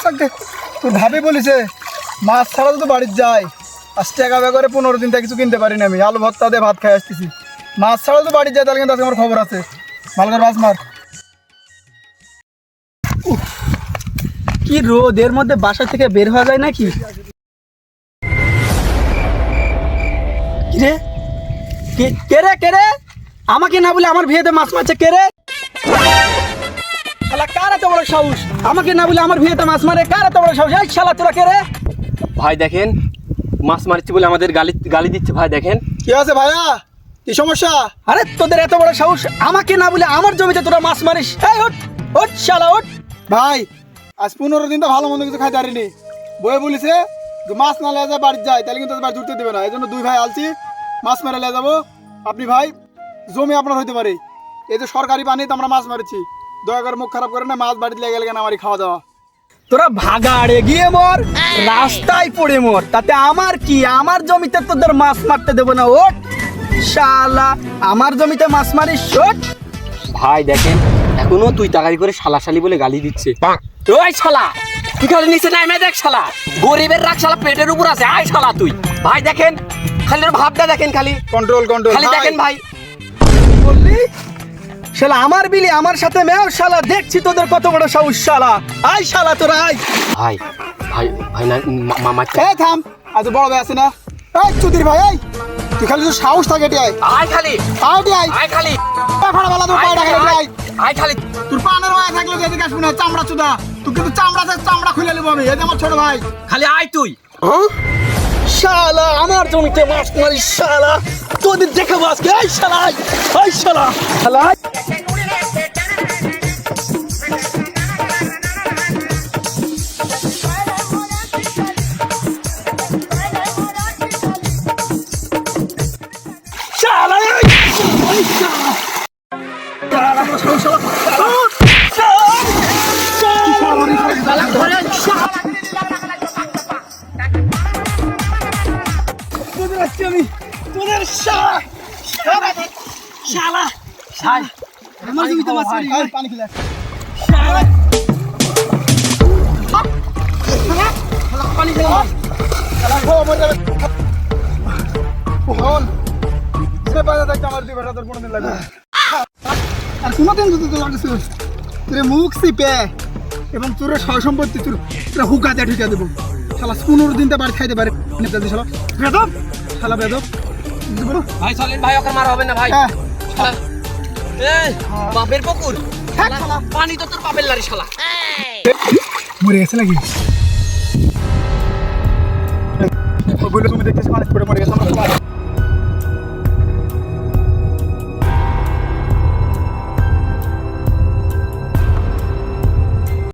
থাকতে তোর ভাবি বলিছে মাছ ছাড়া তো বাড়িতে যায়। আজ টাকা করে 15 দিন থেকে কিছু কিনতে পারি না, আমি আলু ভর্তা দিয়ে ভাত খাই আসতেছি। মাছ ছাড়া তো বাড়িতে যায়, তাহলে কিন্তু আজকে আমার খবর আছে। ভালো করে মাছ মার। কি রোদ, এর মধ্যে বাসা থেকে বের হওয়া যায় নাকি? কে রে আমাকে না বলে আমার বিয়েতে মাছ মারছে? কে রে শালা? কার এত বড় সাহস আমাকে না বলে আমার বিয়েতে মাছ মারে? কার এত বড় সাহস? এই শালা তোরা কে রে? ভাই দেখেন, মাছ মারছি বলে আমাদের গালি দিচ্ছে। ভাই দেখেন কি আছে ভাইয়া, কি সমস্যা? আরে তোদের এত বড় সাহস আমাকে না বলে আমার জমিতে তোরা মাছ মারিস? এই ওঠ শালা ওঠ। ভাই আজ 15 দিন তো ভালো মন্দ কিছু খাইতে পারিনি। বয়ে বলিছে যে মাছ না লেগে যায় বাড়িতে যায়, তাহলে কিন্তু বাড়ি ঢুকতে দেবে না। এই জন্য 2 ভাই আলছি মাছ মেরে লেগে যাবো। আপনি ভাই জমি আপনার হইতে পারে, এই যে সরকারি পানিতে আমরা মাছ মারছি, দয়া করে মুখ খারাপ করে না। মাছ বাড়িতে লেগে গেলে কেন আমারই খাওয়া দাওয়া। তোরা ভাগাড়ে গিয়ে মর, রাস্তায় পড়ে মর, তাতে আমার কি? আমার জমিতে তোদের মাছ মারতে দেবো না। ওঠ শালা, আমার জমিতে মাছ মারিস? ওঠ। ভাই দেখেন, এখনো তুই তাকারি করে শালাশালি বলে গালি দিচ্ছে। ওই শালা, তুই খালি নিচে নামে দেখ শালা, গরিবের রাগ শালা পেটের উপর আছে। আয় শালা তুই। ভাই দেখেন, খালি ওর ভাবটা দেখেন, খালি কন্ট্রোল খালি দেখেন ভাই। বললি শালা আমার বিলি আমার সাথে মেও শালা, দেখছি তোদের কত বড় সাহস শালা। আয় শালা তোরা আয়। ভাই ভাই ভাই না মামা এই থাম, আজ বড় ভাই আছে না? এই চুদির ভাই, এই তুই খালি তো সাহস থাকে এটি। আয় খালি, আয় খালি, ফাড়া বালা তো পায়ডা খেলে আয়। আয় খালি। তোর পানের ওয়া থাকলে যদি কাশবি না, চামড়া চুদা তুই কিন্তু চামড়া খুলে নেব আমি। এই যে আমার ছোট ভাই। খালি আয় তুই। শালা আমার জমিতে মাছ মারিস শালা, তোদের দেখে মাছ। এই শালা আয় শালা শালা আয়। শালা তোদের শালা আমার জমিতে মাছ মারি। পানি খেলে শালা পানি খেলা মরে যাবে। ফোন সে বাজা থাকতে আমার 2 বেটা তোর 15 দিন লাগবে। আর কোনোদিন যদি তোর লাগছে তোর মুখ চিপে এবং তোর সয় সম্পত্তি তোর হুকাতে ঢুকে দেবো। শালা 15 দিন তো বাড়ি খাইতে পারে নেতাজি। শালা বেদব, শালা বেদব। ভাই চলেন ভাই, ওকে মারা হবে না ভাই। হ্যাঁ শালা এই বাপের পুকুর, শালা পানি তো তোর বাপের লারি শালা। মরে গেছে নাকি? বলে তুমি দেখতেছ মানুষ পড়ে মরে গেছে।